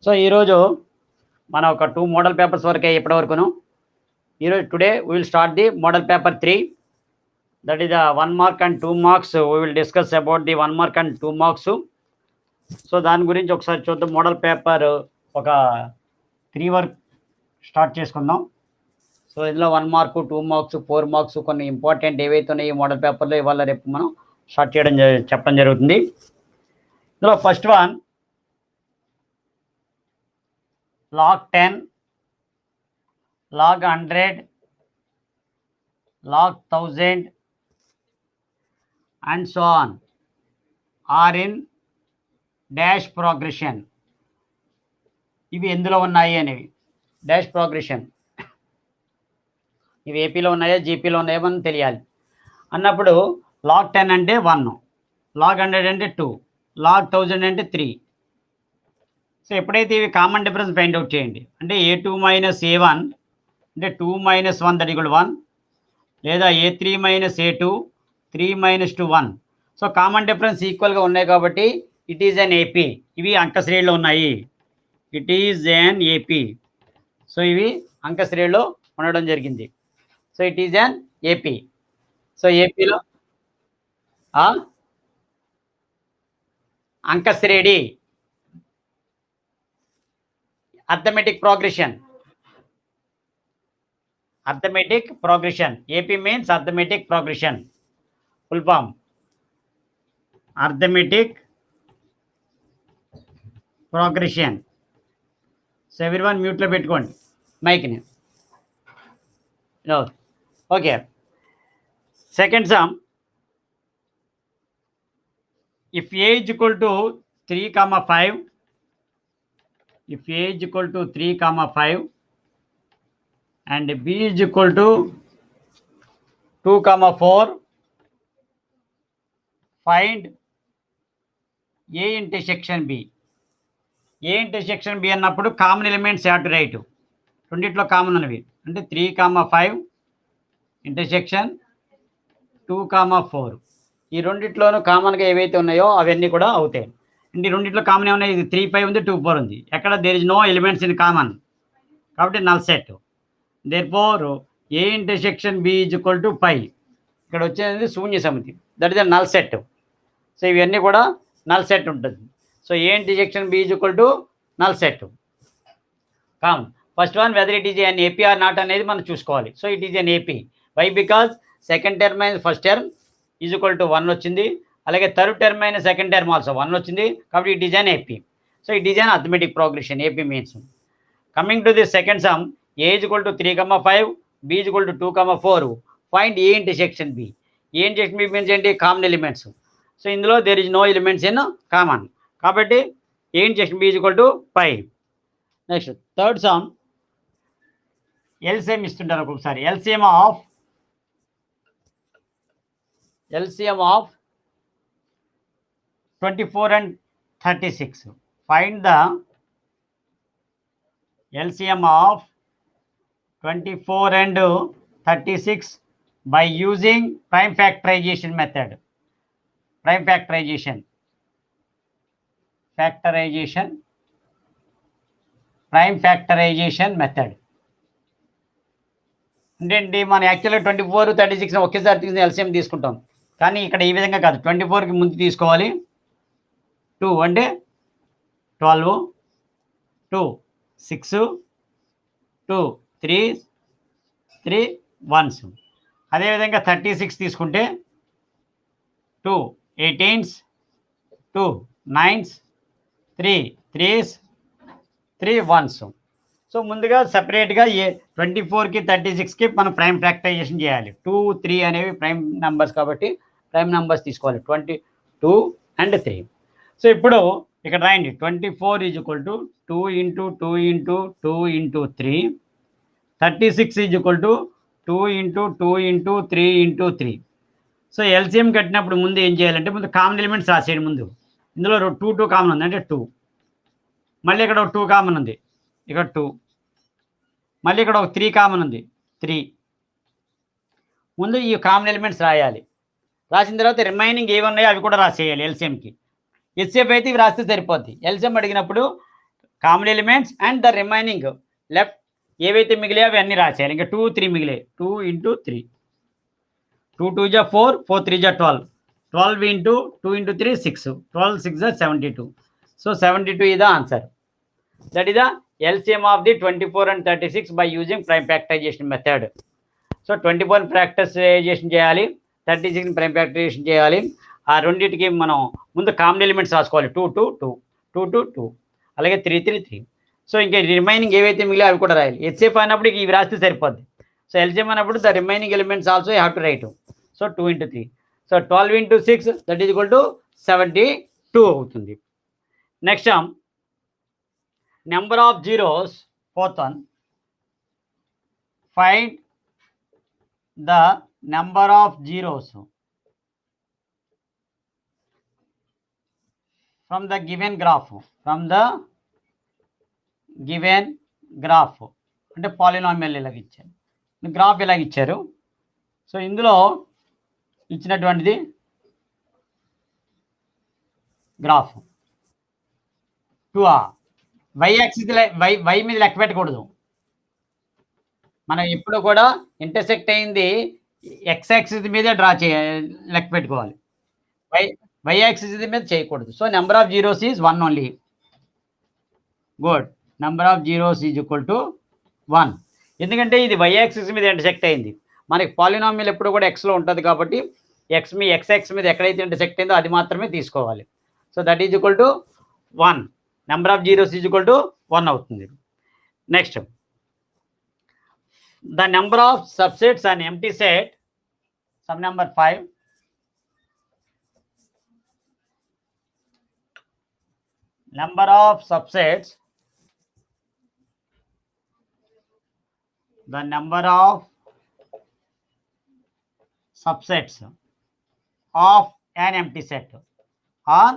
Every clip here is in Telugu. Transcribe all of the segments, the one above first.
సో ఈరోజు మనం ఒక 2 మోడల్ పేపర్స్ వరకే ఇప్పటివరకును. ఈరోజు today we will start the model paper 3. That is the 1 mark and 2 marks. We will discuss about the 1 mark and 2 marks. So దాని గురించి ఒకసారి చూద్దాం. మోడల్ పేపర్ ఒక 3 వరకు స్టార్ట్ చేసుకుందాం. సో ఇందులో 1 మార్కు, 2 మార్క్స్, 4 మార్క్స్ కొన్ని ఇంపార్టెంట్ ఏవైతే ఉన్నాయో ఈ మోడల్ పేపర్లో ఇవాళ రేపు మనం స్టార్ట్ చెప్పడం జరుగుతుంది. ఇందులో first one log 10, log 100, log 1000 and so on are in dash progression. ఇవి ఎందులో ఉన్నాయి అనేవి డాష్ ప్రోగ్రెషన్. ఇవి ఏపీలో ఉన్నాయా జీపీలో ఉన్నాయో మనం తెలియాలి అన్నప్పుడు లాగ్ 10 అంటే 1, లాగ్ 100 అంటే 2, లాగ్ 1000 అంటే 3. సో ఎప్పుడైతే ఇవి కామన్ డిఫరెన్స్ ఫైండ్ అవుట్ చేయండి. అంటే A2 మైనస్ A1 అంటే 2 మైనస్ 1 దట్ ఈక్వల్ 1, లేదా A3 minus A2 3 minus 2 1. So common difference ఈక్వల్గా ఉన్నాయి కాబట్టి ఇట్ ఈజ్ అన్ ఏపీ. ఇవి అంక శ్రేణిలో ఉన్నాయి. It is an AP. So ఇవి అంక శ్రేణిలో ఉండడం జరిగింది. So it is an AP. So ఏపీలో అంక శ్రేణి arithmetic progression. Arithmetic progression. AP means arithmetic progression. Full form. Arithmetic progression. So everyone mute lo pettukondi mic ni. No. Okay. Second sum. If A is equal to 3, 5. If A is equal to 3, 5 and B is equal to 2, 4, find A intersection B. A intersection B అన్నప్పుడు common elements have to right. రెండిట్లో కామన్ ఉన్నవి అంటే 3, 5 ఇంటర్సెక్షన్ 2, 4. ఈ రెండిట్లోనూ కామన్గా ఏవైతే ఉన్నాయో అవన్నీ కూడా అవుతాయి. అంటే రెండిట్లో కామన్ ఏమన్నా ఇది 3, 5 ఉంది, 2, 4 ఉంది. ఎక్కడ there is no elements in common కాబట్టి null set. Therefore A intersection B is equal to 5. ఇక్కడ వచ్చేది శూన్య సమితి, that is the null set. So ఇవన్నీ కూడా నల్ సెట్ ఉంటుంది. So A intersection B is equal to null set. Come first one whether it is an AP or not అనేది మనం చూసుకోవాలి. So it is an AP. Why? Because second term and first term is equal to 1 వచ్చింది. అలాగే థర్డ్ టర్మ్ అయిన సెకండ్ టర్మ్ ఆల్సో 1 వచ్చింది కాబట్టి it is an AP. So it is an arithmetic progression. AP means. Coming to the second sum, A is equal to 3, 5, B is equal to 2, 4. Find A intersection B. A intersection B means ఏంటి? Common elements. సో ఇందులో there is no elements in common కాబట్టి A intersection B is equal to 5. Next third sum, LCM ఇస్తుంటారు ఒక్కొక్కసారి. LCM of 24 and 36. Find the LCM of 24 and 36 by using prime factorization method. Prime factorization method. అంటే మనం యాక్చువల్గా 24, 36 ఒకేసారి తీసుకుని ఎల్సిఎం తీసుకుంటాం. కానీ ఇక్కడ ఈ విధంగా కాదు. 24కి ముందు తీసుకోవాలి. 2 అంటే 12, 2 6, 2 3 1s. అదేవిధంగా 36 తీసుకుంటే 2 18s, 2 9s, 3 3s, 3 1s. So ముందుగా సపరేట్గా 24కి 36కి మనం ప్రైమ్ ఫ్యాక్టరైజేషన్ చేయాలి. 2, 3 అనేవి ప్రైమ్ నెంబర్స్ కాబట్టి ప్రైమ్ నెంబర్స్ తీసుకోవాలి. 22 and 3. సో ఇప్పుడు ఇక్కడ రాయండి. 24 is equal to 2 into 2 into 2 into 3. 36 is equal to 2 into 2 into 3 into 3. So LCM కట్టినప్పుడు ముందు ఏం చేయాలంటే ముందు కామన్ ఎలిమెంట్స్ రాసేయండి. ముందు ఇందులో 2 కామన్ ఉంది అంటే 2. మళ్ళీ ఇక్కడ ఒక 2 కామన్ ఉంది, ఇక్కడ 2. మళ్ళీ ఇక్కడ ఒక 3 కామన్ ఉంది, 3. ముందు ఈ కామన్ ఎలిమెంట్స్ రాయాలి. రాసిన తర్వాత రిమైనింగ్ ఏవి ఉన్నాయో అవి కూడా రాసేయాలి ఎల్సిఎంకి. ఎస్సేపు అయితే ఇవి రాస్తే సరిపోద్ది. ఎల్సిఎం అడిగినప్పుడు common elements and the remaining left ఏవైతే మిగిలాయో అవన్నీ రాసేయాలి. ఇంకా 2, 3 మిగిలాయి. 2 ఇంటూ 3, 2 2 జా 4, 4 3 జా 12, 12 ఇంటూ 2 ఇంటూ 3 6, 12 6 జా 72. So 72 is the answer. That is the LCM of the 24 and 36 by using prime factorization method. So 24 factorisation చేయాలి, 36 ప్రైమ్ ఫ్యాక్టరైజేషన్ చేయాలి. ఆ రెండింటికి మనం ముందు కామన్ ఎలిమెంట్స్ రాసుకోవాలి. 2 2 2, 2 2 2, అలాగే 3 3 3. సో ఇంకా రిమైనింగ్ ఏవైతే మిగిలితే అవి కూడా రాయాలి. హెచ్సిఎఫ్ అయినప్పుడు ఇవి రాస్తే సరిపోద్ది. సో ఎల్సిఎం అన్నప్పుడు the remaining elements also you have to right. So 2 into 3, so 12 into 6 that is equal to 72 అవుతుంది. Next number of zeros, fourth one, find the number of zeros from the given graph. అంటే పాలినామియల్ ఇలాగ ఇచ్చారు, గ్రాఫ్ ఇలాగ ఇచ్చారు. సో ఇందులో ఇచ్చినటువంటిది గ్రాఫ్ 2. వై యాక్సిస్ వై మీద లెక్క పెట్టకూడదు. మనం ఎప్పుడు కూడా ఇంటర్సెక్ట్ అయింది ఎక్స్ యాక్సిస్ మీదే లెక్క పెట్టుకోవాలి. వై యాక్సిస్ మీద చేయకూడదు. So number of zeros is 1 only. Good. Number of zeros is equal to 1. ఎందుకంటే ఇది వై యాక్సిస్ మీద ఇంటర్సెక్ట్ అయింది. మనకి పాలినామియల్ ఎప్పుడు కూడా ఎక్స్లో ఉంటుంది కాబట్టి ఎక్స్ యాక్స్ మీద ఎక్కడైతే ఇంటర్సెక్ట్ అయిందో అది మాత్రమే తీసుకోవాలి. So that is equal to 1. Number of zeros is equal to 1 అవుతుంది. Next, the number of subsets on empty set, sum number 5. Number of subsets, the number of subsets of an empty set on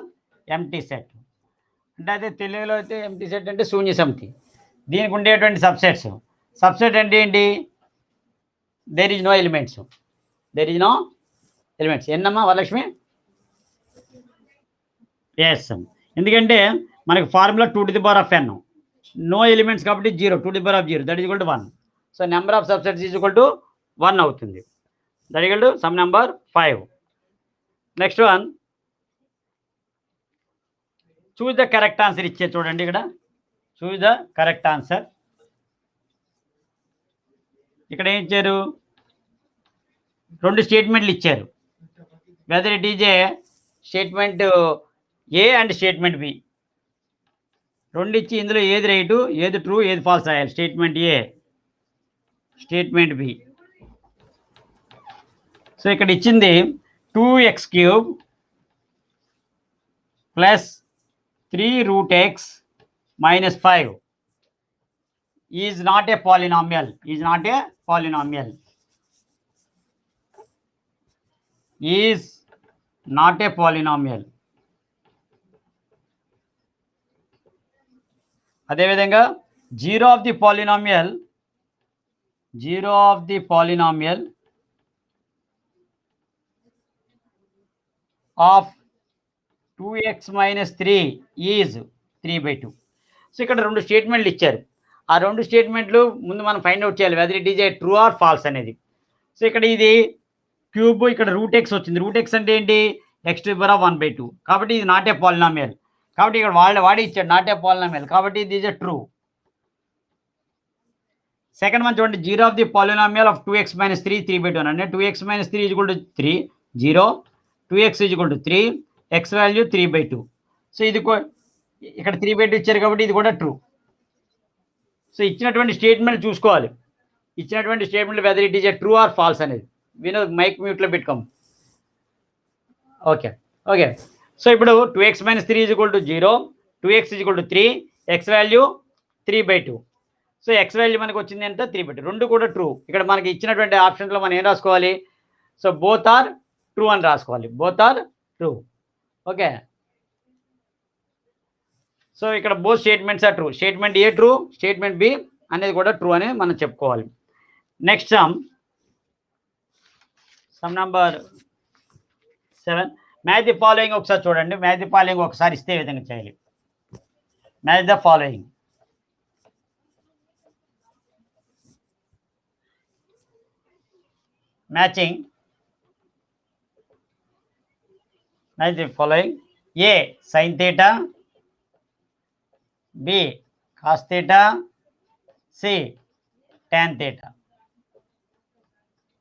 empty set. అంటే అదే తెలుగులో అయితే ఎంప్టీ సెట్ అంటే శూన్య సమితి. దీనికి ఉండేటువంటి సబ్సెట్ అంటే ఏంటి? There is no elements. ఎన్నమ్మా వరలక్ష్మి? ఎస్. ఎందుకంటే మనకి ఫార్ములా 2n, నో ఎలిమెంట్స్ కాబట్టి 0, 2n, that is equal to 1. So number of subsets is equal to 1 అవుతుంది. That equal to sum number 5. Next one, choose the correct answer ఇచ్చారు చూడండి. ఇక్కడ చూజ్ ద కరెక్ట్ ఆన్సర్. ఇక్కడ ఏం ఇచ్చారు? 2 స్టేట్మెంట్లు ఇచ్చారు. Whether it is a statement A and statement B. 2 ఇచ్చి ఇందులో ఏది రైటు, ఏది ట్రూ, ఏది ఫాల్స్ రాయాలి. స్టేట్మెంట్ ఏ, స్టేట్మెంట్ బి. సో ఇక్కడ ఇచ్చింది 2x³ plus 3√x minus 5 is not a polynomial. Is not a polynomial. అదేవిధంగా 0 of the polynomial of 2x minus 3 is 3/2. So ఇక్కడ 2 స్టేట్మెంట్లు ఇచ్చారు. ఆ 2 స్టేట్మెంట్లు ముందు మనం ఫైండ్ అవుట్ చేయాలి whether it is a true or false అనేది. సో ఇక్కడ ఇది క్యూబ్, ఇక్కడ √x వచ్చింది. √x అంటే ఏంటి? x⁴1/2. కాబట్టి ఇది నాట్ ఏ పాలినామియల్. కాబట్టి ఇక్కడ వాడి ఇచ్చాడు నాట్ ఏ పాలినామియల్, కాబట్టి ఇది is a true. Second one చూడండి, 0 of the polynomial of 2x minus 3 3/2 అంటే 2x minus 3 is equal to 3, 0, 2x is equal to 3, x value 3/2. So ఇది ఇక్కడ 3/2 ఇచ్చారు కాబట్టి ఇది కూడా ట్రూ. సో ఇచ్చినటువంటి స్టేట్మెంట్ చూసుకోవాలి. ఇచ్చినటువంటి statement whether it is a true or false అనేది. వినోద్ మైక్ మ్యూట్లో పెట్టుకోము. ఓకే. సో ఇప్పుడు 2x minus 3 is equal to 0, 2x is equal to 3, x value 3/2. So x value మనకు వచ్చింది ఎంత? 3/2. 2 కూడా ట్రూ. ఇక్కడ మనకి ఇచ్చినటువంటి ఆప్షన్స్లో మనం ఏం రాసుకోవాలి? సో బోత్ ఆర్ ట్రూ అని రాసుకోవాలి. Both are true. Okay. So ఇక్కడ both statements are true. Statement A true, statement B అనేది కూడా ట్రూ అని మనం చెప్పుకోవాలి. Next sum number 7. Match the following ఒకసారి చూడండి. మ్యాచ్ ది ఫాలోయింగ్ ఒకసారి ఇస్తే ఈ విధంగా చేయాలి. Match the following. Matching match following a sine theta, b cos theta, c tan theta.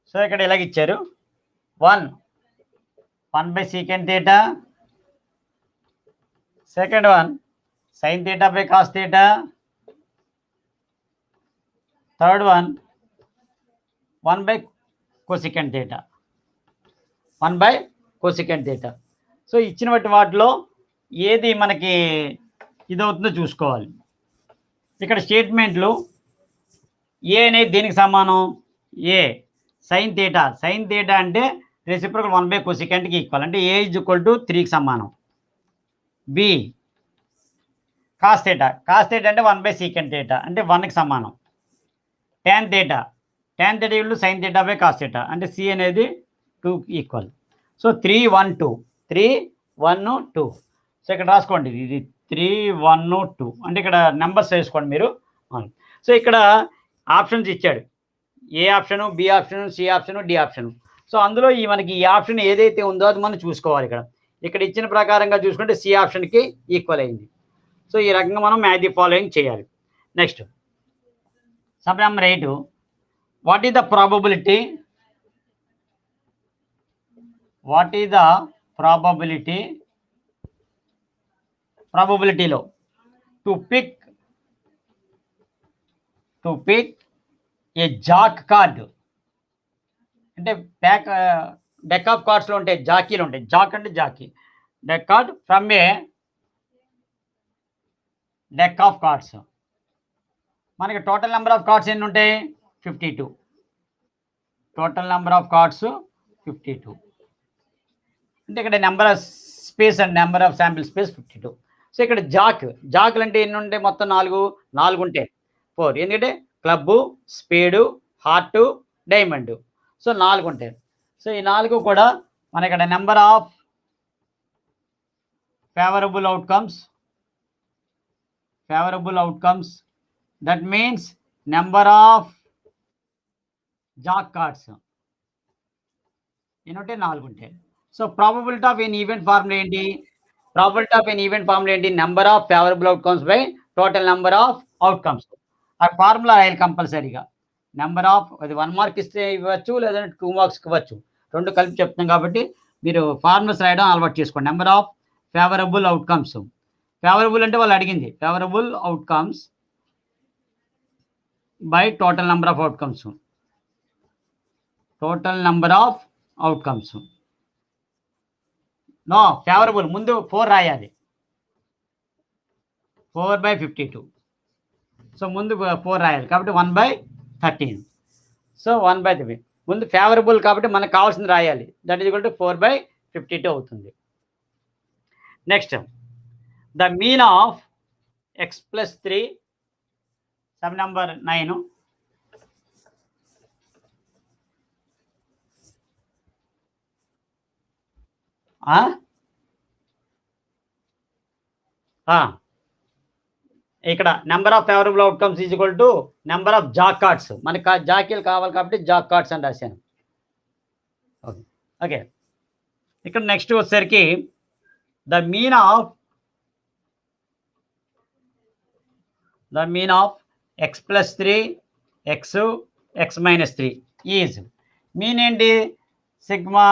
So ఇక్కడ ఇలాగ ఇచ్చారు 1 secant theta, second one sin theta by cos theta, third one 1 cosecant theta, 1 cosecant theta. So ఇచ్చిన వాటిలో ఏది మనకి ఇదవుతుందో చూసుకోవాలి. ఇక్కడ స్టేట్మెంట్లు ఏ అనేది దేనికి సమానం, a sine theta, sine theta అంటే రెసిప్రోకల్ 1 cosecantకి ఈక్వల్, అంటే ఏ ఈజ్ ఈక్వల్ టు 3కి సమానం. B cos theta, cos theta అంటే 1 secant థీటా అంటే 1కి సమానం. tan theta, tan theta equal sine theta by cos theta అంటే సి అనేది 2కి ఈక్వల్. సో 3 1 2 3 1 2. సో ఇక్కడ రాసుకోండి, ఇది 3 1 2 అంటే ఇక్కడ నెంబర్స్ వేసుకోండి మీరు. సో ఇక్కడ ఆప్షన్స్ ఇచ్చాడు, A option, B option, C option, D option. So అందులో మనకి ఈ ఆప్షన్ ఏదైతే ఉందో అది మనం చూసుకోవాలి. ఇక్కడ ఇచ్చిన ప్రకారంగా చూసుకుంటే సి ఆప్షన్కి ఈక్వల్ అయింది. సో ఈ రకంగా మనం మ్యాచ్ ది ఫాలోయింగ్ చేయాలి. Next sub number 8, what is the probability, what is the ప్రాబబిలిటీలో to pick a jack card, అంటే డెక్ ఆఫ్ కార్డ్స్లో ఉంటాయి, జాకీలు ఉంటాయి. జాక్ అంటే జాకీ, deck card from a deck of cards. మనకి టోటల్ నెంబర్ ఆఫ్ కార్డ్స్ ఎన్ని ఉంటాయి, 52. Total number of cards 52. అంటే ఇక్కడ number of space and number of sample space 52. So ఇక్కడ జాక్లు అంటే ఎన్ని ఉంటాయి, మొత్తం 4 ఉంటాయి. 4 ఎందుకంటే club, spade, heart, diamond. So 4 ఉంటాయి. సో ఈ 4 కూడా మన ఇక్కడ number of favourable outcomes, that means number of jack cards ఎన్ని ఉంటాయి, 4 ఉంటాయి. So probability of an event formula ఏంటి, number of favourable outcomes by total number of outcomes. ఆ ఫార్ములా రాయాలి కంపల్సరీగా. నెంబర్ ఆఫ్, అది 1 మార్క్ ఇస్తే ఇవ్వచ్చు, లేదంటే 2 మార్క్స్కి ఇవ్వచ్చు, 2 కలిపి చెప్తున్నాం కాబట్టి మీరు ఫార్ములాస్ రాయడం అలవాటు చేసుకోండి. Number of favourable outcomes, favourable అంటే వాళ్ళు అడిగింది, favourable outcomes by total number of outcomes. No, favourable ముందు 4 రాయాలి, 4/52. సో ముందు 4 రాయాలి కాబట్టి 1/13. సో 1/3 ముందు ఫేవరబుల్ కాబట్టి మనకు కావాల్సింది రాయాలి, దట్ ఈజ్ ఈక్వల్ టు 4/52 అవుతుంది. Next the mean of x+3, sub number 9. ఇక్కడ number of favourable outcomes is equal to number of jack cards. మనకి జాకీలు కావాలి కాబట్టి జాక్ కార్డ్స్ అని రాశాను. ఓకే, ఇక్కడ నెక్స్ట్ వచ్చేసరికి the mean of x+3 x-3 is, mean ఏంటి, సిగ్మా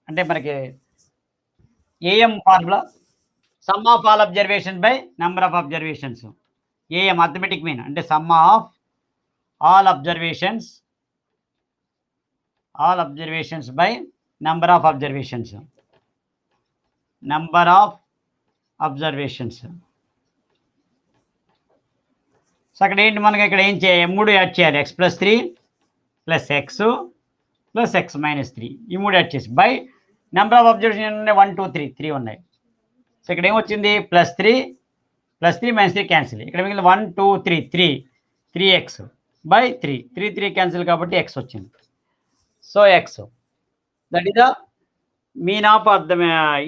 అంటే మనకి AM formula, sum of all observations by number of observations. AM arithmetic mean అంటే sum of all observations by number of observations. So అక్కడ ఏంటి, మనకి ఇక్కడ ఏం చేయాలి, 3 యాడ్ చేయాలి, x+3 + x + x-3, ఈ 3 యాడ్ చేసి బై నెంబర్ ఆఫ్ అబ్జర్వేషన్ ఉన్నాయి, 1 2 3 ఉన్నాయి. సో ఇక్కడ ఏమొచ్చింది, +3 -3 క్యాన్సిల్, ఇక్కడ మిగిలిన 1 2 3 3x బై 3 క్యాన్సిల్ కాబట్టి x వచ్చింది. So x that is the mean of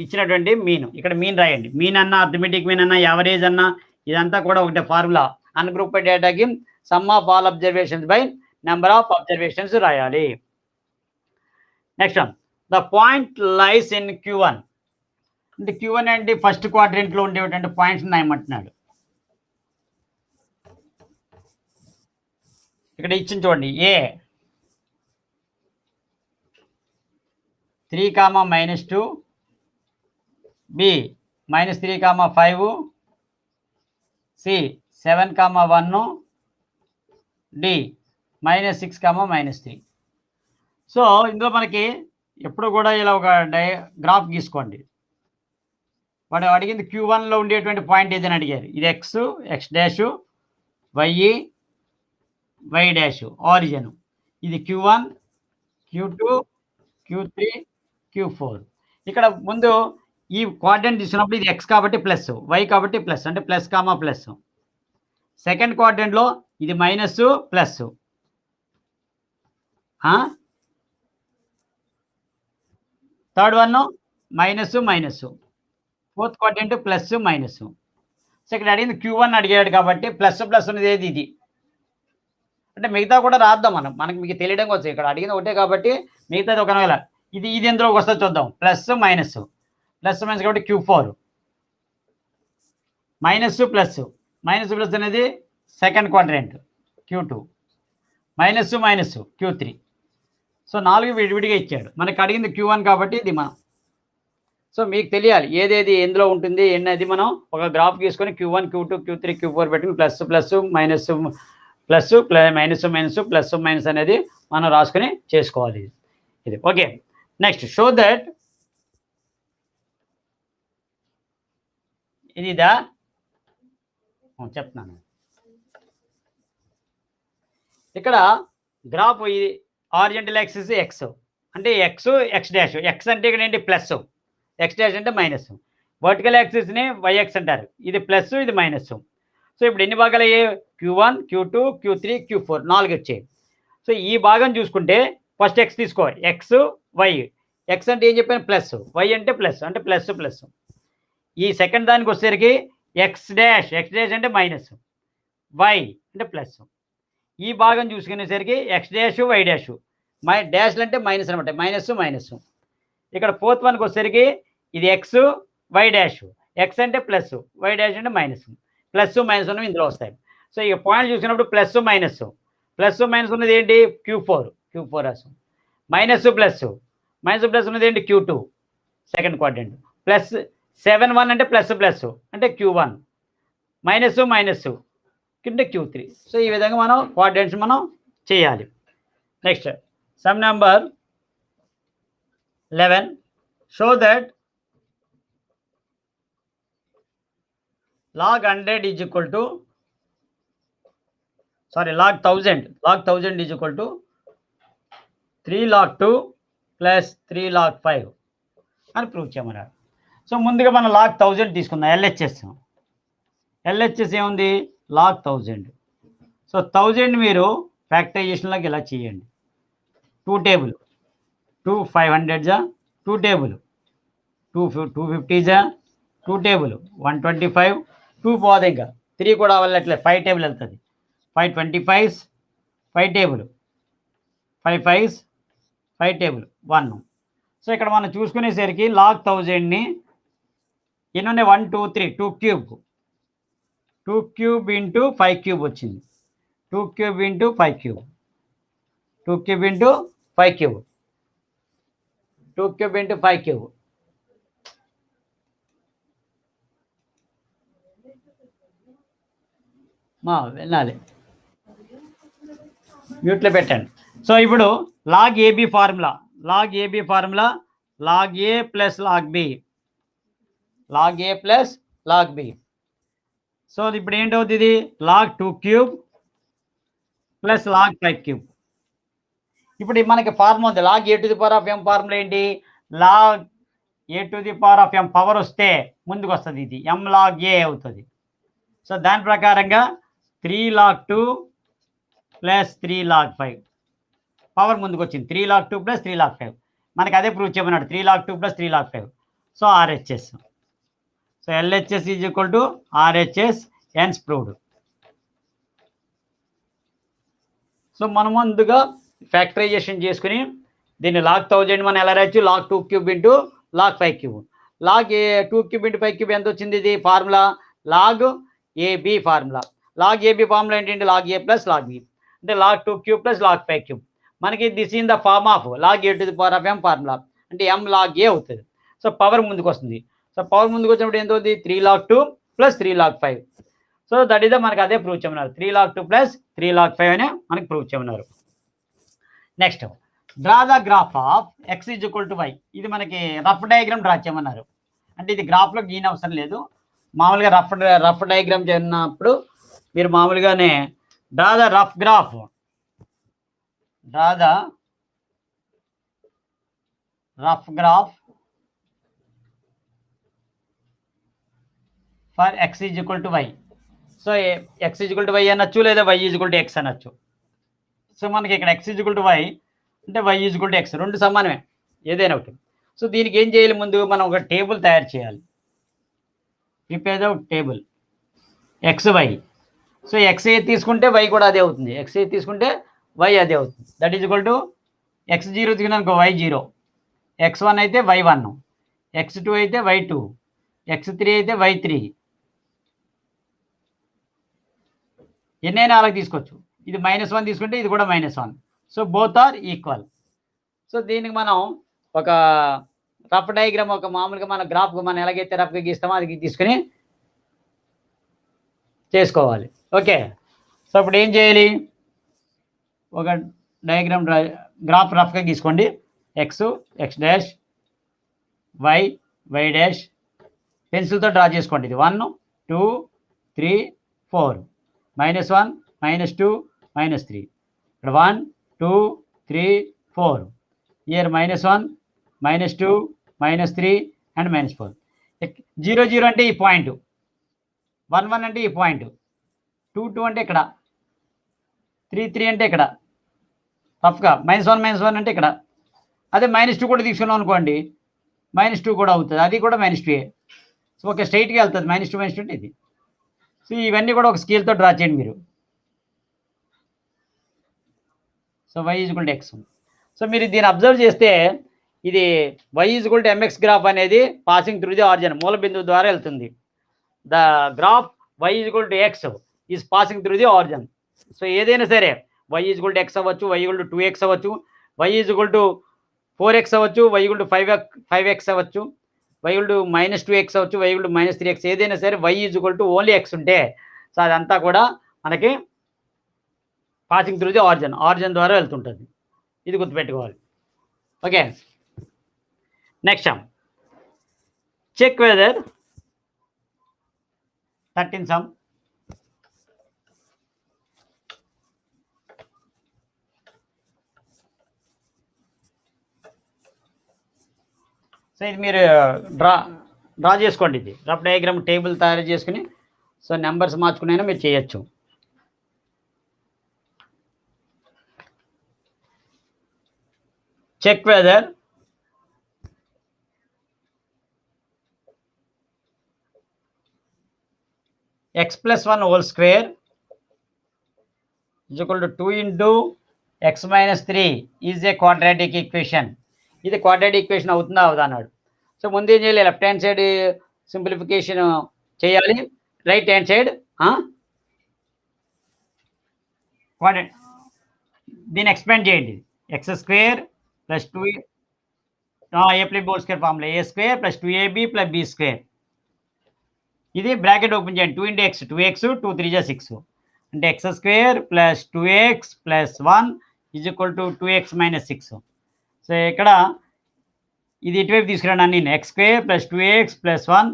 ఇచ్చినటువంటి మీన్. ఇక్కడ మీన్ రాయండి, మీన్ అన్న, అర్థమెటిక్ మీన్ అన్న, యావరేజ్ అన్న, ఇదంతా కూడా ఒకటే ఫార్ములా. అన్గ్రూప్డ్ డేటాకి sum of all observations by number of observations రాయాలి. Next one, the point lies in Q1. అంటే Q1 అంటే ఫస్ట్ క్వాడ్రంట్లో ఉండేటువంటి పాయింట్స్ రాయమంటున్నాడు. ఇక్కడ ఇచ్చింది చూడండి. ఏ 3, -2, బి -3, 5, సి 7, 1, డి -6, -3. సో ఇందులో మనకి ఎప్పుడు కూడా ఇలా ఒక గ్రాఫ్ గీసుకోండి. వాడు అడిగింది Q1లో ఉండేటువంటి పాయింట్ ఏదని అడిగారు. ఇది x, x dash, y, y dash origin. ఇది Q1, Q2, Q3, Q4. ఇక్కడ ముందు ఈ క్వాడ్రంట్ తీసుకున్నప్పుడు ఇది ఎక్స్ కాబట్టి ప్లస్, వై కాబట్టి ప్లస్, అంటే ప్లస్, ప్లస్. సెకండ్ క్వాడ్రంట్లో ఇది minus, plus. Third one minus, minus. Fourth quadrant plus, minus. So ఇక్కడ అడిగింది Q1 అడిగాడు కాబట్టి ప్లస్ ప్లస్ అనేది ఏది ఇది. అంటే మిగతా కూడా రాద్దాం మనం, మనకి మీకు తెలియడం కోసం. ఇక్కడ అడిగింది ఒకటే కాబట్టి మిగతాది ఒకవేళ ఇది ఎందులోకి వస్తుందో చూద్దాం. ప్లస్ మైనస్, ప్లస్ మైనస్ కాబట్టి Q4. Minus plus, minus plus అనేది second quadrant Q2. Minus minus Q3. So 4 విడివిడిగా ఇచ్చాడు. మనకి అడిగింది Q1 కాబట్టి ఇది మనం. సో మీకు తెలియాలి ఏదేది ఎందులో ఉంటుంది ఎన్నది. మనం ఒక graph గీసుకొని Q1, Q2, Q3, Q4 పెట్టుకుని plus plus, minus plus, minus minus, plus minus అనేది మనం రాసుకొని చేసుకోవాలి. ఇది ఓకే. నెక్స్ట్, షో దట్ ఇదా చెప్తున్నాను. ఇక్కడ గ్రాఫ్ ఇది హారిజాంటల్ యాక్సిస్ ఎక్స్ అంటే ఎక్స్, ఎక్స్ డాష్. ఎక్స్ అంటే ఇక్కడ ఏంటి ప్లస్, ఎక్స్ డాష్ అంటే మైనస్. వర్టికల్ యాక్సిస్ని వైఎక్స్ అంటారు. ఇది ప్లస్, ఇది మైనస్. సో ఇప్పుడు ఎన్ని భాగాలు అయ్యాయి? Q1, Q2, Q3, Q4 4 వచ్చాయి. సో ఈ భాగం చూసుకుంటే ఫస్ట్ ఎక్స్ తీసుకో, ఎక్స్, వై. ఎక్స్ అంటే ఏం చెప్పాను ప్లస్, వై అంటే ప్లస్, అంటే ప్లస్ ప్లస్. ఈ సెకండ్ దానికి వచ్చేసరికి ఎక్స్ డాష్, ఎక్స్ డాష్ అంటే మైనస్, వై అంటే ప్లస్. ఈ భాగం చూసుకునేసరికి ఎక్స్ డాష్, వై డాష్. డాష్లు అంటే మైనస్ అనమాట, మైనస్ మైనస్. ఇక్కడ ఫోర్త్ వన్కి వచ్చేసరికి ఇది ఎక్స్, వై డాష్. ఎక్స్ అంటే ప్లస్, వై డాష్ అంటే మైనస్. ప్లస్ మైనస్ ఉన్నవి ఇందులో వస్తాయి. సో ఇక పాయింట్ చూసినప్పుడు ప్లస్ మైనస్, ప్లస్ మైనస్ ఉన్నది ఏంటి Q4 రాసం. మైనస్ ప్లస్, మైనస్ ప్లస్ ఉన్నది ఏంటి Q2 సెకండ్ క్వాడ్రంట్. ప్లస్ 7, 1 అంటే ప్లస్ ప్లస్ అంటే Q1. మైనస్ మైనస్ కింద Q3. సో ఈ విధంగా మనం క్వాడ్రంట్స్ మనం చేయాలి. Next sum number 11. Show that log 100 is equal to log 1000 is equal to 3 log 2 plus 3 log 5 అని ప్రూవ్ చేయమన్నారు. సో ముందుగా మనం log 1000 తీసుకుందాం. ఎల్హెచ్ఎస్ ఏముంది? log 1000. సో 1000 మీరు ఫ్యాక్టరైజేషన్లోకి ఇలా చేయండి. 2 టేబుల్ 2 500 2 టేబుల్ 250 2 టేబుల్ 125 2 పోదు, ఇంకా 3 కూడా వెళ్ళట్లే, 5 టేబుల్ వెళ్తుంది. 5 25 5 టేబుల్ 5 5 5 టేబుల్ 1. సో ఇక్కడ మనం చూసుకునేసరికి log 1000ని ఎన్ని ఉన్నాయి? 1 2 3 2 క్యూబ్ 2 క్యూబ్ ఇంటూ 5 క్యూబ్ వచ్చింది. 2 cube into 5 cube 2 cube into 5 cube 2 cube into 5 cube. వెళ్ళాలి, మ్యూట్లో పెట్టండి. సో ఇప్పుడు log AB formula, log A plus log B, log A plus log B. So ఇప్పుడు ఏంటవుతుంది? Log 2 cube plus log 5 cube. ఇప్పుడు మనకి ఫార్ములా ఉంది, log A to the power of M. Formula ఏంటి? Log A to the power of M power వస్తే ముందుకు వస్తుంది, ఇది ఎం లాగ్ ఏ అవుతుంది. సో దాని ప్రకారంగా 3 log 2 ప్లస్ 3 log 5 పవర్ ముందుకు వచ్చింది. 3 log 2 ప్లస్ 3 log 5 మనకి అదే ప్రూవ్ చేయమన్నాడు. 3 log 2 plus 3 log 5. So RHS. So LHS is equal to RHS, hence proved. So మనం ముందుగా ఫ్యాక్టరైజేషన్ చేసుకుని దీన్ని లాగ్ 1000 మనం ఎలా రాయొచ్చు, log 2 cube into log 5 cube. Log 2 cube into 5 cube ఎంత వచ్చింది? ఇది formula log AB formula. Log AB formula ఏంటంటే log A plus log B, అంటే log 2 cube plus log 5 cube. మనకి this in the form of log A to the power of M formula, అంటే ఎం లాగ్ ఏ అవుతుంది. సో పవర్ ముందుకు వస్తుంది. సో పవర్ ముందుకు వచ్చినప్పుడు ఎంత అవుతుంది? 3 log 2 plus 3 log 5. So that is the మనకి అదే ప్రూవ్ చేయమన్నారు. 3 లాగ్ 2 ప్లస్ 3 లాగ్ 5 అనే మనకి ప్రూవ్ చేయమన్నారు. Next draw the graph of x is equal to y. ఇది మనకి రఫ్ డయాగ్రామ్ డ్రా చేయమన్నారు. అంటే ఇది గ్రాఫ్లో గీన అవసరం లేదు, మామూలుగా రఫ్ డయాగ్రామ్ చేసినప్పుడు మీరు మామూలుగానే draw the rough graph, draw the rough graph for x is equal to y. So x is equal to y అనొచ్చు, లేదా y is equal to x అనొచ్చు. సో మనకి ఇక్కడ x is equal to y అంటే y is equal to x, రెండు సమానమే ఏదైనా ఒకటి. సో దీనికి ఏం చేయాలి? ముందు మనం ఒక టేబుల్ తయారు చేయాలి. Prepare the table x y. So x ఏ తీసుకుంటే వై కూడా అదే అవుతుంది, ఎక్స్ ఏ తీసుకుంటే వై అదే అవుతుంది. That is equal to x 0 తీసుకున్నానుకో వై 0, ఎక్స్ 1 అయితే వై 1, ఎక్స్ 2 అయితే వై 2, ఎక్స్ 3 అయితే వై 3. ఎన్నైనా అలాగ తీసుకోవచ్చు. ఇది -1 తీసుకుంటే ఇది కూడా -1. So both are equal. So దీనికి మనం ఒక రఫ్ డయాగ్రామ్, ఒక మామూలుగా మన గ్రాఫ్ మనం ఎలాగైతే రఫ్గా గీస్తామో అది తీసుకుని చేసుకోవాలి. ఓకే. సో ఇప్పుడు ఏం చేయాలి? ఒక డయాగ్రామ్ గ్రాఫ్ రఫ్గా గీసుకోండి. X, x dash, y, y dash పెన్సిల్తో డ్రా చేసుకోండి. ఇది 1 2 3 4, -1 -2 -3. ఇక్కడ 1 2 3 4. Year -1 -2 -3 and -4. 0 0 అంటే ఈ పాయింట్, 1 1 అంటే ఈ పాయింట్, 2 2 అంటే ఇక్కడ, 3 3 అంటే ఇక్కడ రఫ్గా, -1 -1 అంటే ఇక్కడ. అదే -2 కూడా తీసుకున్నాం అనుకోండి, -2 కూడా అవుతుంది, అది కూడా -2. సో ఓకే, స్ట్రైట్గా వెళ్తుంది. -2 -2 అంటే ఇది. సో ఇవన్నీ కూడా ఒక స్కేల్తో డ్రా చేయండి మీరు. So y is equal to x. So మీరు దీన్ని అబ్జర్వ్ చేస్తే ఇది y is equal to m x graph అనేది పాసింగ్ త్రూ ది ఆరిజిన్, మూల బిందువు ద్వారా వెళ్తుంది. The graph y is equal to x is passing through the origin. So ఏదైనా సరే y is equal to x అవ్వచ్చు, వై ఈక్వల్ టు 2x అవ్వచ్చు, why is equal to 4x అవ్వచ్చు, వై ఈక్వల్ టు 5x అవ్వచ్చు, వై ఈక్వల్ టు -2x అవ్వచ్చు, వై ఈక్వల్ టు -3x. ఏదైనా సరే y is equal to only x ఉంటే సో అదంతా కూడా మనకి పాసింగ్ త్రూ ది ఆరిజిన్ ద్వారా వెళ్తుంటుంది. ఇది గుర్తుపెట్టుకోవాలి. Okay. Next check whether 13 sum. So ఇది మీరు డ్రా చేసుకోండి. ఇది రఫ్ డయాగ్రామ్ టేబుల్ తయారు చేసుకుని సో నెంబర్స్ మార్చుకునైనా మీరు చేయొచ్చు. Check whether x plus 1 whole square is equal to 2 into x minus 3 is a quadratic equation. ఇది క్వాడ్రాటిక్ ఈక్వేషన్ అవుతుందా అవుదా అన్నాడు. సో ముందు ఏం చేయాలి? లెఫ్ట్ హ్యాండ్ సైడ్ సింప్లిఫికేషన్ చేయాలి, రైట్ హ్యాండ్ సైడ్ దీన్ని ఎక్స్పాండ్ చేయండి. X square plus 2 a plus b whole square formula, a square plus 2ab plus b square. ఇది బ్రాకెట్ ఓపెన్ చేయండి. 2 into x 2x 2 3 జా 6 అంటే x square plus 2x plus 1 is equal to 2x minus 6. So ఇక్కడ ఇది ఇటువైపు తీసుకురండి అన్ని. X square plus 2x plus 1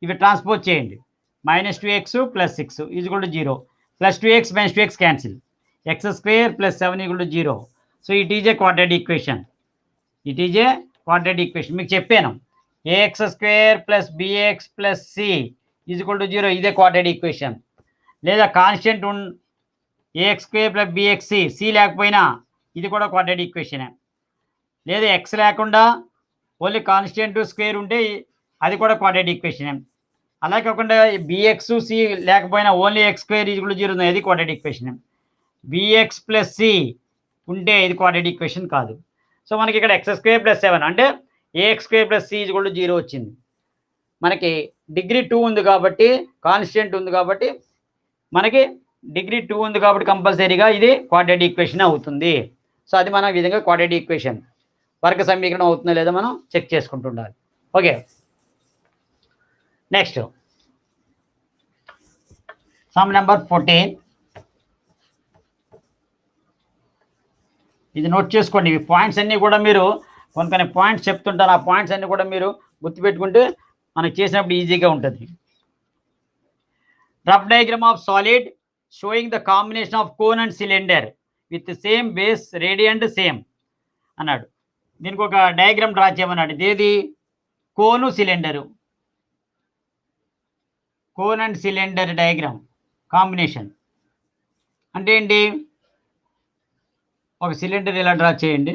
ఇవి ట్రాన్స్పోజ్ చేయండి. -2x plus 6 is equal to 0, plus 2x minus 2x cancel, x square plus 7 equal to 0. So it is a quadratic equation. It is a quadratic equation. మీకు చెప్పాను a x square plus b x plus c is equal to 0, ఇదే క్వాడ్రాటిక్ ఈక్వేషన్. లేదా constant a x square plus b x c లేకపోయినా ఇది కూడా క్వాడ్రాటిక్ ఈక్వేషనే. లేదా ఎక్స్ లేకుండా ఓన్లీ కాన్స్టెంట్ స్క్వేర్ ఉంటే అది కూడా క్వాడ్రాటిక్ ఈక్వేషనే. అలా కాకుండా బిఎక్స్ సి లేకపోయినా only x square is equal to 0 అది quadratic equation. bx plus c ఉంటే ఇది క్వాడ్రాటిక్ ఈక్వేషన్ కాదు. సో మనకి ఇక్కడ ఎక్స్ స్క్వేర్ ప్లస్ 7 అంటే a x square plus c is equal to 0 వచ్చింది. మనకి డిగ్రీ 2 ఉంది కాబట్టి, కాన్స్టెంట్ ఉంది కాబట్టి, మనకి డిగ్రీ 2 ఉంది కాబట్టి కంపల్సరీగా ఇది క్వాడ్రాటిక్ ఈక్వేషన్ అవుతుంది. సో అది మనం ఈ విధంగా క్వాడ్రాటిక్ ఈక్వేషన్ వర్గ సమీకరణం అవుతుందో లేదో మనం చెక్ చేసుకుంటుండాలి. Okay, next sum number 14. ఇది నోట్ చేసుకోండి. ఇవి పాయింట్స్ అన్నీ కూడా మీరు కొన్ని పాయింట్స్ చెప్తుంటారు. ఆ పాయింట్స్ అన్నీ కూడా మీరు గుర్తుపెట్టుకుంటే మనకి చేసినప్పుడు ఈజీగా ఉంటుంది. Rough diagram of solid showing the combination of cone and cylinder with same base radiant same అన్నాడు. దీనికి ఒక డయాగ్రామ్ డ్రా చేయమన్నాడు. ఇదేది? Cone cylinder, cone and cylinder diagram combination అంటే ఏంటి? ఒక సిలిండర్ ఇలా డ్రా చేయండి,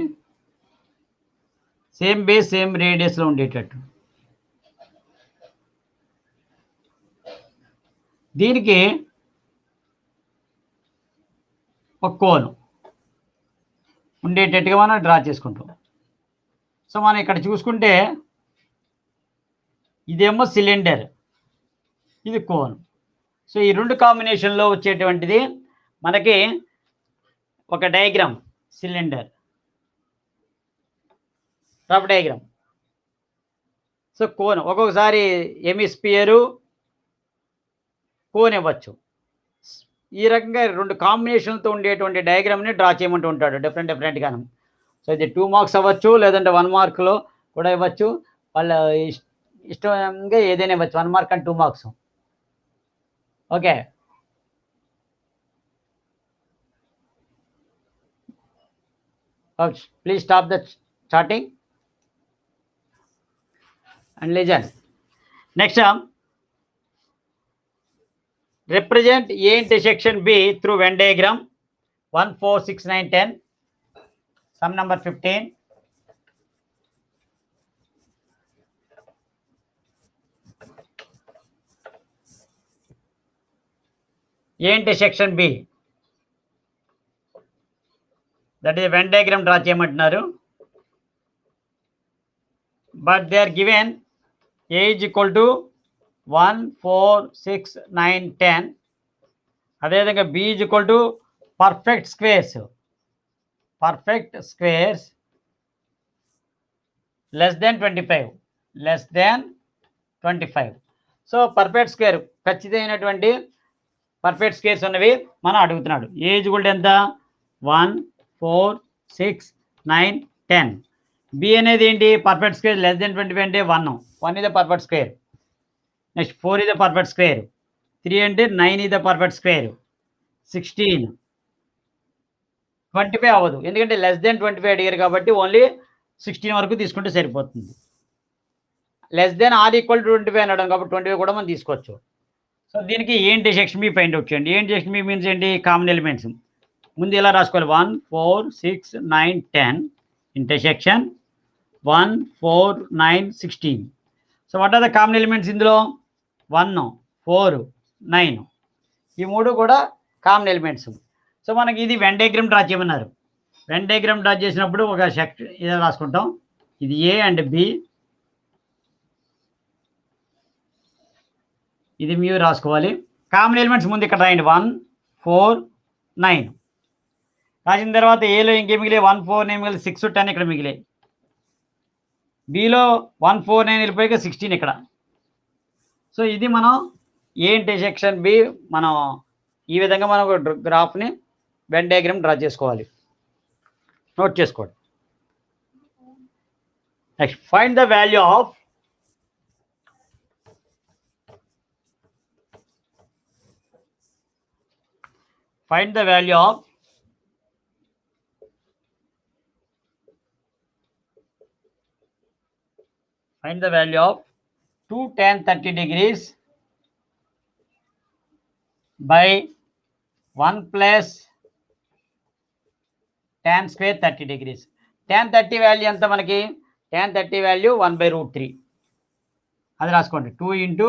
సేమ్ బేస్ సేమ్ రేడియస్లో ఉండేటట్టు. దీనికి ఒక కోను ఉండేటట్టుగా మనం డ్రా చేసుకుంటాం. సో మనం ఇక్కడ చూసుకుంటే ఇదేమో సిలిండర్, ఇది కోన్. సో ఈ రెండు కాంబినేషన్లో వచ్చేటువంటిది మనకి ఒక diagram, cylinder rough diagram. So cone ఒక్కొక్కసారి ఎమిస్పియరు కోన్ ఇవ్వచ్చు. ఈ రకంగా రెండు కాంబినేషన్తో ఉండేటువంటి డయాగ్రామ్ని డ్రా చేయమంటూ ఉంటాడు డిఫరెంట్గాను. సో ఇది 2 మార్క్స్ అవ్వచ్చు, లేదంటే 1 మార్క్లో కూడా ఇవ్వచ్చు. వాళ్ళ ఇష్టంగా ఏదైనా ఇవ్వచ్చు. 1 mark and 2 marks. Okay, please stop the chatting and listen. Next, represent A intersection B through Venn diagram 1, 4, 6, 9, 10. Sum number 15. A intersection B, that is Venn diagram draw cheyamantunaru. But they are given A is equal to 1, 4, 6, 9, 10. అదేవిధంగా B is equal to perfect squares less than 25. So perfect square, ఖచ్చితమైనటువంటి పర్ఫెక్ట్ స్క్వేర్స్ ఉన్నవి మనం అడుగుతున్నాడు. ఏ ఈజ్ ఈక్వల్ టు ఎంత? 1, 4, 6, 9, 10. బి అనేది ఏంటి? పర్ఫెక్ట్ స్క్వేర్ లెస్ దెన్ 25 అంటే 1 is the perfect square. Next 4 is the perfect square. 3 అంటే 9 ఇస్ ద పర్ఫెక్ట్ స్క్వేర్. 16, 25 అవ్వదు, ఎందుకంటే లెస్ దెన్ 25 అడిగారు కాబట్టి ఓన్లీ 16 వరకు తీసుకుంటే సరిపోతుంది. Less than or equal to 25 అనడం కాబట్టి 25 కూడా మనం తీసుకోవచ్చు. సో దీనికి a intersection b find out చేయండి. ఏ ఇంటర్సెక్షన్ బి మీన్స్ ఏంటి? కామన్ ఎలిమెంట్స్ ముందు ఎలా రాసుకోవాలి? 1, 4, 6, 9, 10 intersection 1, 4, 9, 16. So what are the common elements ఇందులో? 1, 4, 9. ఈ మూడు కూడా కామన్ ఎలిమెంట్స్. సో మనకి ఇది వెన్ డయాగ్రామ్ డ్రా చేయమన్నారు. వెన్ డయాగ్రామ్ డ్రా చేసినప్పుడు ఒక సెక్షన్ ఇలా రాసుకుంటాం. ఇది ఏ అండ్ బి, ఇది మ్యూ రాసుకోవాలి. కామన్ ఎలిమెంట్స్ ముందు ఇక్కడ రాయండి. 1, 4, 9 రాసిన తర్వాత ఏలో ఇంకేం మిగిలే? 1, 4, 9 మిగిలి 6, 10 ఇక్కడ మిగిలాయి. బిలో 1, 4, 9 వెళ్ళిపోయాక 16 ఇక్కడ. సో ఇది మనం ఏ ఇంటర్సెక్షన్ బి మనం ఈ విధంగా మనం ఒక గ్రాఫ్ని వెన్ డయాగ్రామ్ డ్రా చేసుకోవాలి. నోట్ చేసుకోండి. Next find the value of find the value of find the value of 2 tan 30 degrees by 1 plus tan square 30 degrees. tan 30 value ఎంత మనకి? tan 30 వాల్యూ 1/√3 అది రాసుకోండి. 2 into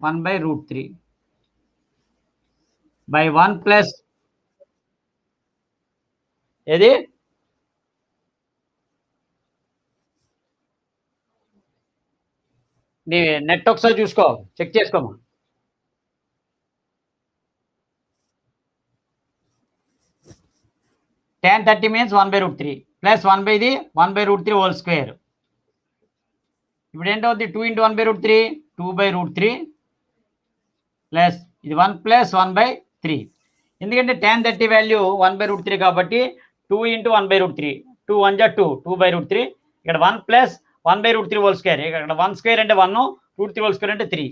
1/√3 by 1 plus ఏది నీ నెట్ ఒకసారి చూసుకో, చెక్ చేసుకోమా. tan 30 మీన్స్ 1/√3 ప్లస్ 1/ఇది 1/√3 హోల్ స్క్వేర్. ఇప్పుడు ఏంటవుద్ది 2 ఇంటూ 1/√3 2/√3 ప్లస్ ఇది 1 ప్లస్ 1/3. ఎందుకంటే tan 30 వాల్యూ 1/√3 కాబట్టి 2 ఇంటూ 1/√3 2 1 జా 2 2/√3 ఇక్కడ 1 ప్లస్ 1/√3 హోల్ స్క్వేర్. ఇక్కడ 1 స్క్వేర్ అంటే 1 √3 హోల్ స్క్వేర్ అంటే 3.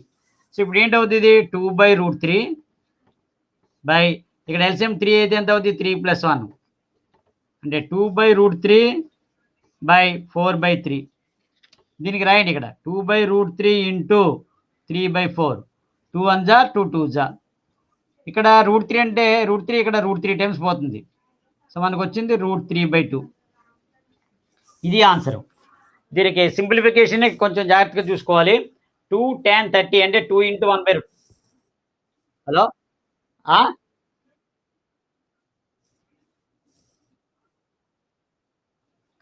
సో ఇప్పుడు ఏంటవుతుంది ఇది 2/√3 బై ఇక్కడ ఎల్సిఎం 3 అయితే ఎంత అవుతుంది 3 ప్లస్ 1 అంటే 2/√3 బై 4/3. దీనికి రాయండి ఇక్కడ 2/√3 ఇంటూ 3/4 2 1 జా 2 2 జా. ఇక్కడ √3 అంటే √3 ఇక్కడ √3 టైమ్స్ పోతుంది. సో మనకు వచ్చింది √3/2. ఇది ఆన్సర్. దీనికి సింప్లిఫికేషన్ కొంచెం జాగ్రత్తగా చూసుకోవాలి. 2 tan 30 అంటే 2 ఇంటూ 1/. హలో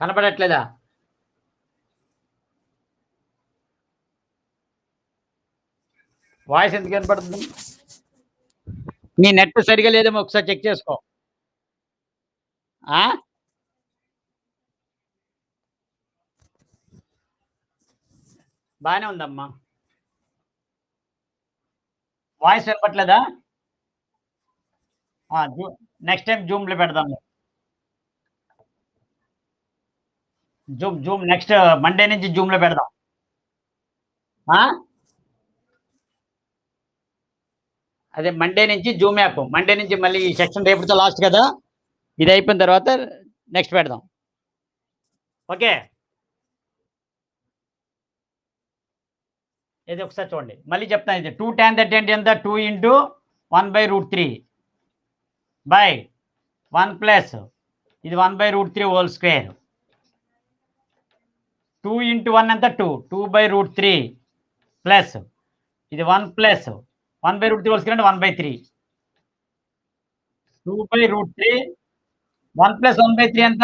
కనపడట్లేదా? వాయిస్ ఎందుకు కనపడుతుంది? నీ నెట్ సరిగా లేదేమో ఒకసారి చెక్ చేసుకో. బాగానే ఉందమ్మా. వాయిస్ వినపట్లేదా? నెక్స్ట్ టైం జూమ్లో పెడదాము. జూమ్ నెక్స్ట్ మండే నుంచి జూమ్లో పెడదాం. అదే మండే నుంచి జూమ్ యాప్. మండే నుంచి మళ్ళీ ఈ సెక్షన్ రేపుతో లాస్ట్ కదా, ఇది అయిపోయిన తర్వాత నెక్స్ట్ పెడదాం. ఓకే, ఇది ఒకసారి చూడండి మళ్ళీ చెప్తాను. ఇది 2 tan 30 అంటే ఎంత 2 ఇంటూ 1/√3 బై 1 ప్లస్ ఇది 1/√3 హోల్ స్క్వేర్. 2 ఇంటూ 1 ఎంత 2 2/√3 ప్లస్ ఇది 1 ప్లస్ 1/√3 హోల్ స్క్వేర్ అంటే 1/3 2/√3 1 ప్లస్ 1/3 ఎంత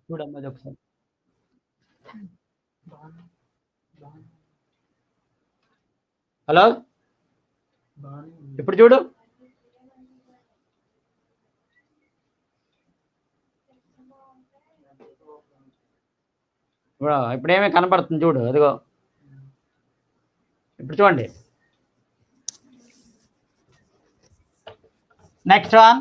చూడమ్మది ఒకసారి. హలో, ఇప్పుడు చూడు. ఇప్పుడేమీ కనపడుతుంది చూడు, అదిగో ఇప్పుడు చూడండి. నెక్స్ట్ వన్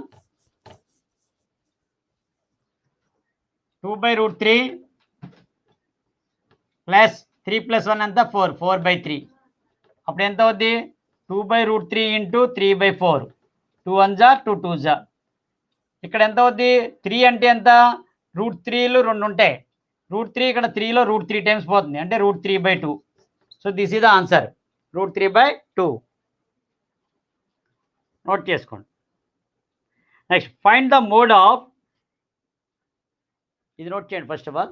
2/√3 ప్లస్ 3 ప్లస్ 1 ఎంత 4 4/3. అప్పుడు ఎంత అవుద్ది 2/√3 ఇంటూ 3/4 2 1 జా 2 2 జా. ఇక్కడ ఎంత అవుద్ది 3 అంటే ఎంత √3లు 2 ఉంటాయి. √3 ఇక్కడ 3లో √3 టైమ్స్ పోతుంది అంటే √3/2. So this is the answer √3/2. Note చేసుకోండి. Next find the mode of, ఇది నోట్ చేయండి ఫస్ట్ ఆఫ్ ఆల్.